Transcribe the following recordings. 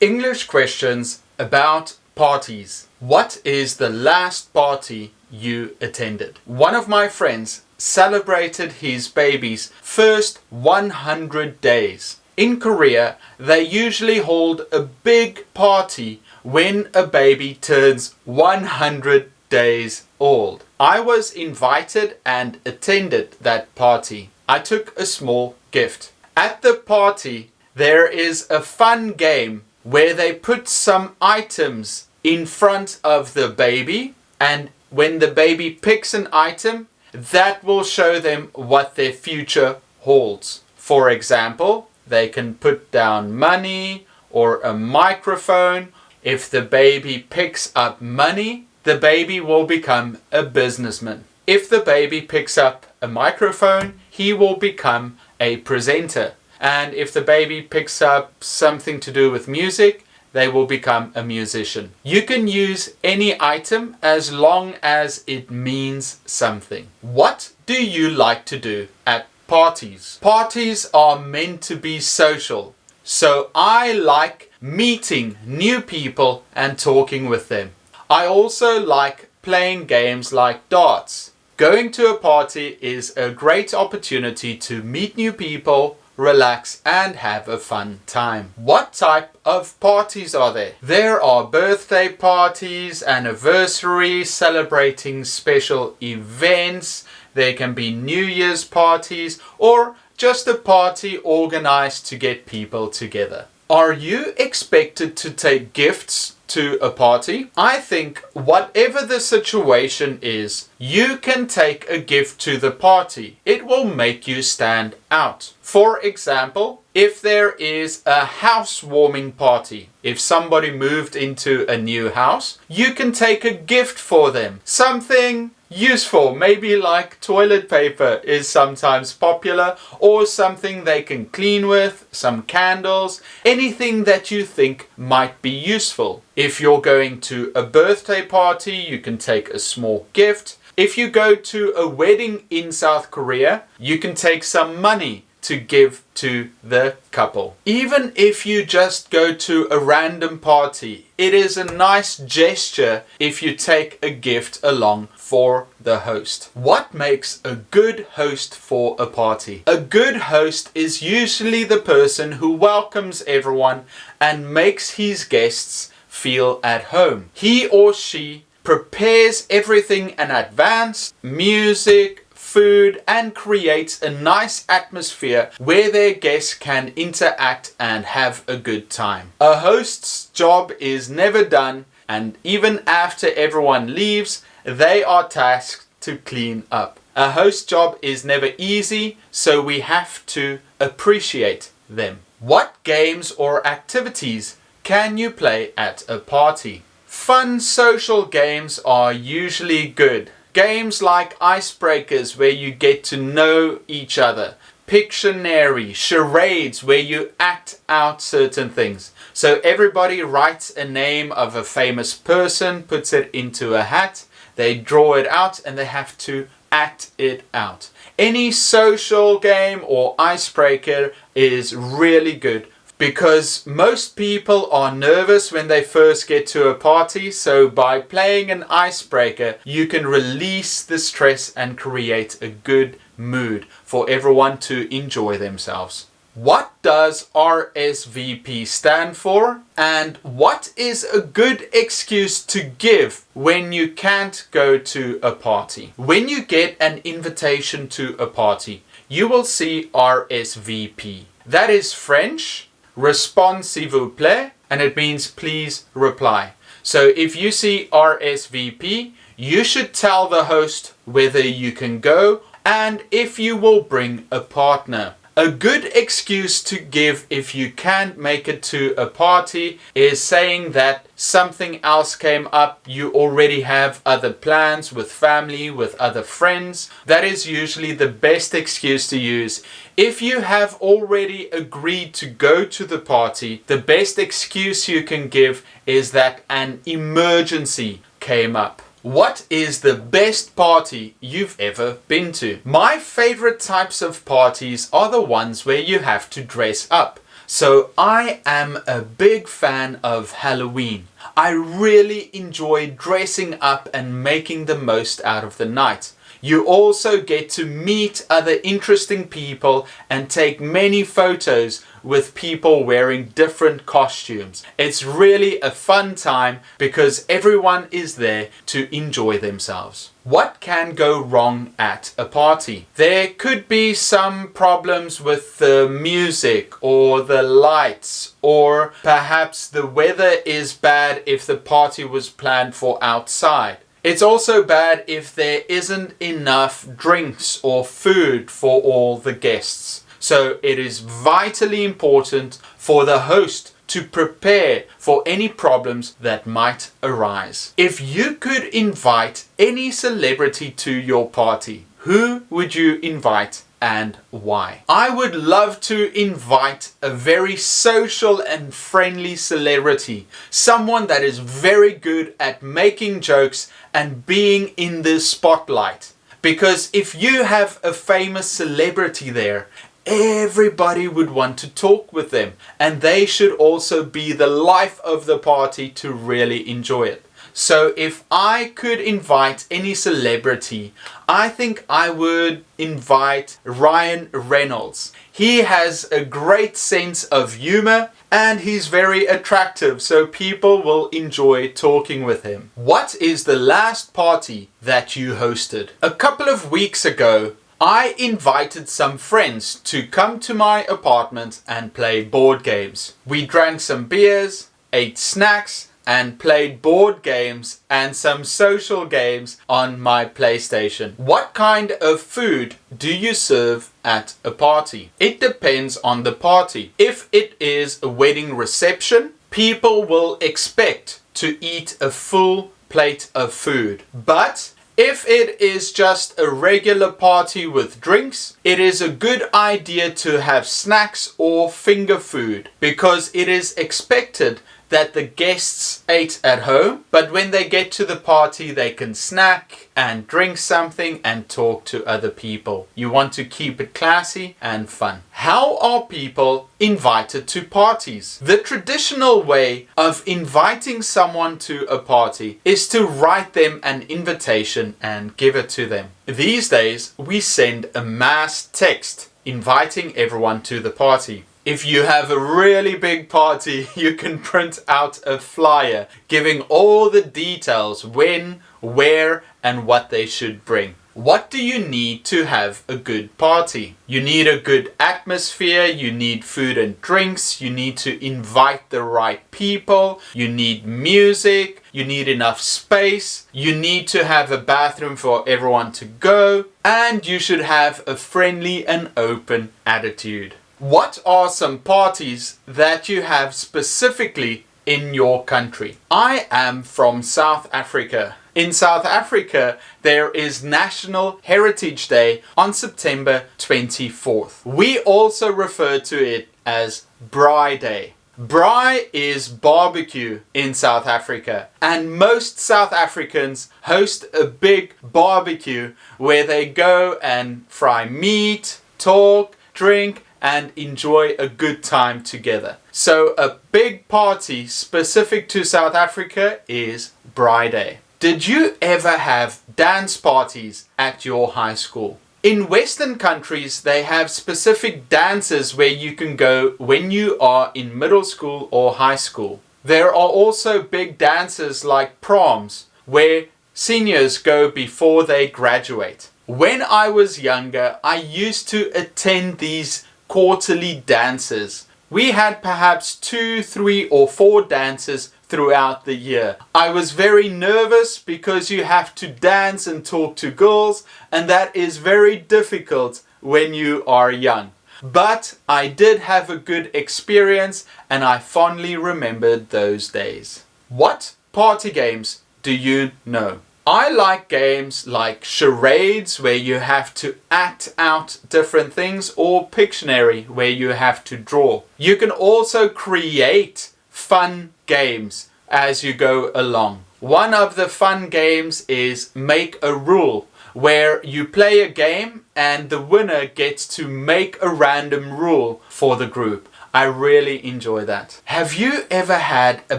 English questions about parties. What is the last party you attended? One of my friends celebrated his baby's first 100 days. In Korea, they usually hold a big party when a baby turns 100 days old. I was invited and attended that party. I took a small gift. At the party, there is a fun game where they put some items in front of the baby, and when the baby picks an item, that will show them what their future holds. For example, they can put down money or a microphone. If the baby picks up money, the baby will become a businessman. If the baby picks up a microphone, he will become a presenter. And if the baby picks up something to do with music, they will become a musician. You can use any item as long as it means something. What do you like to do at parties? Parties are meant to be social. So I like meeting new people and talking with them. I also like playing games like darts. Going to a party is a great opportunity to meet new people, relax and have a fun time. What type of parties are there? There are birthday parties, anniversaries, celebrating special events. There can be New Year's parties or just a party organized to get people together. Are you expected to take gifts to a party? I think whatever the situation is, you can take a gift to the party. It will make you stand out. For example, if there is a housewarming party, if somebody moved into a new house, you can take a gift for them. Something useful, maybe like toilet paper is sometimes popular, or something they can clean with, some candles, anything that you think might be useful. If you're going to a birthday party, you can take a small gift. If you go to a wedding in South Korea, you can take some money to give to the couple. Even if you just go to a random party, it is a nice gesture if you take a gift along for the host. What makes a good host for a party? A good host is usually the person who welcomes everyone and makes his guests feel at home. He or she prepares everything in advance, music, food, and creates a nice atmosphere where their guests can interact and have a good time. A host's job is never done, and even after everyone leaves, they are tasked to clean up. A host's job is never easy, so we have to appreciate them. What games or activities can you play at a party? Fun social games are usually good. Games like icebreakers where you get to know each other, Pictionary, charades where you act out certain things. So everybody writes a name of a famous person, puts it into a hat, they draw it out and they have to act it out. Any social game or icebreaker is really good, because most people are nervous when they first get to a party, so by playing an icebreaker, you can release the stress and create a good mood for everyone to enjoy themselves. What does RSVP stand for? And what is a good excuse to give when you can't go to a party? When you get an invitation to a party, you will see RSVP. That is French. Respond s'il vous plaît, and it means please reply. So if you see RSVP, you should tell the host whether you can go and if you will bring a partner. A good excuse to give if you can't make it to a party is saying that something else came up, you already have other plans with family, with other friends. That is usually the best excuse to use. If you have already agreed to go to the party, the best excuse you can give is that an emergency came up. What is the best party you've ever been to? My favorite types of parties are the ones where you have to dress up. So I am a big fan of Halloween. I really enjoy dressing up and making the most out of the night. You also get to meet other interesting people and take many photos with people wearing different costumes. It's really a fun time because everyone is there to enjoy themselves. What can go wrong at a party? There could be some problems with the music or the lights, or perhaps the weather is bad if the party was planned for outside. It's also bad if there isn't enough drinks or food for all the guests. So it is vitally important for the host to prepare for any problems that might arise. If you could invite any celebrity to your party, who would you invite and why? I would love to invite a very social and friendly celebrity, someone that is very good at making jokes and being in the spotlight. Because if you have a famous celebrity there, everybody would want to talk with them, and they should also be the life of the party to really enjoy it. So if I could invite any celebrity, I think I would invite Ryan Reynolds. He has a great sense of humor and he's very attractive, so people will enjoy talking with him. What is the last party that you hosted? A couple of weeks ago, I invited some friends to come to my apartment and play board games. We drank some beers, ate snacks, and played board games and some social games on my PlayStation. What kind of food do you serve at a party? It depends on the party. If it is a wedding reception, people will expect to eat a full plate of food. But if it is just a regular party with drinks, it is a good idea to have snacks or finger food, because it is expected that the guests ate at home, but when they get to the party they can snack and drink something and talk to other people. You want to keep it classy and fun. How are people invited to parties? The traditional way of inviting someone to a party is to write them an invitation and give it to them. These days we send a mass text inviting everyone to the party. If you have a really big party, you can print out a flyer giving all the details, when, where, and what they should bring. What do you need to have a good party? You need a good atmosphere, you need food and drinks, you need to invite the right people, you need music, you need enough space, you need to have a bathroom for everyone to go, and you should have a friendly and open attitude. What are some parties that you have specifically in your country? I am from South Africa. In South Africa, there is National Heritage Day on September 24th. We also refer to it as Braai Day. Braai is barbecue in South Africa, and most South Africans host a big barbecue where they go and fry meat, talk, drink, and enjoy a good time together. So a big party specific to South Africa is Braai Day. Did you ever have dance parties at your high school? In Western countries, they have specific dances where you can go when you are in middle school or high school. There are also big dances like proms, where seniors go before they graduate. When I was younger, I used to attend these quarterly dances. We had perhaps 2, 3, or 4 dances throughout the year. I was very nervous because you have to dance and talk to girls, and that is very difficult when you are young. But I did have a good experience and I fondly remembered those days. What party games do you know? I like games like charades, where you have to act out different things, or Pictionary, where you have to draw. You can also create fun games as you go along. One of the fun games is Make a Rule, where you play a game and the winner gets to make a random rule for the group. I really enjoy that. Have you ever had a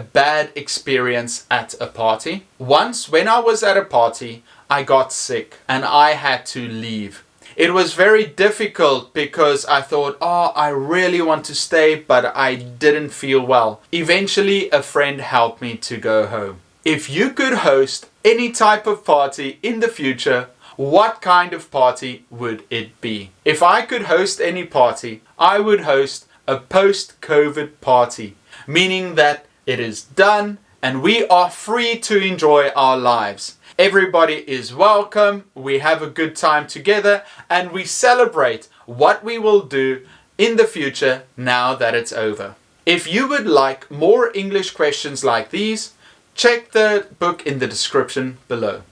bad experience at a party? Once when I was at a party, I got sick and I had to leave. It was very difficult because I thought, oh, I really want to stay, but I didn't feel well. Eventually, a friend helped me to go home. If you could host any type of party in the future, what kind of party would it be? If I could host any party, I would host a post-COVID party, meaning that it is done and we are free to enjoy our lives. Everybody is welcome, we have a good time together, and we celebrate what we will do in the future now that it's over. If you would like more English questions like these, check the book in the description below.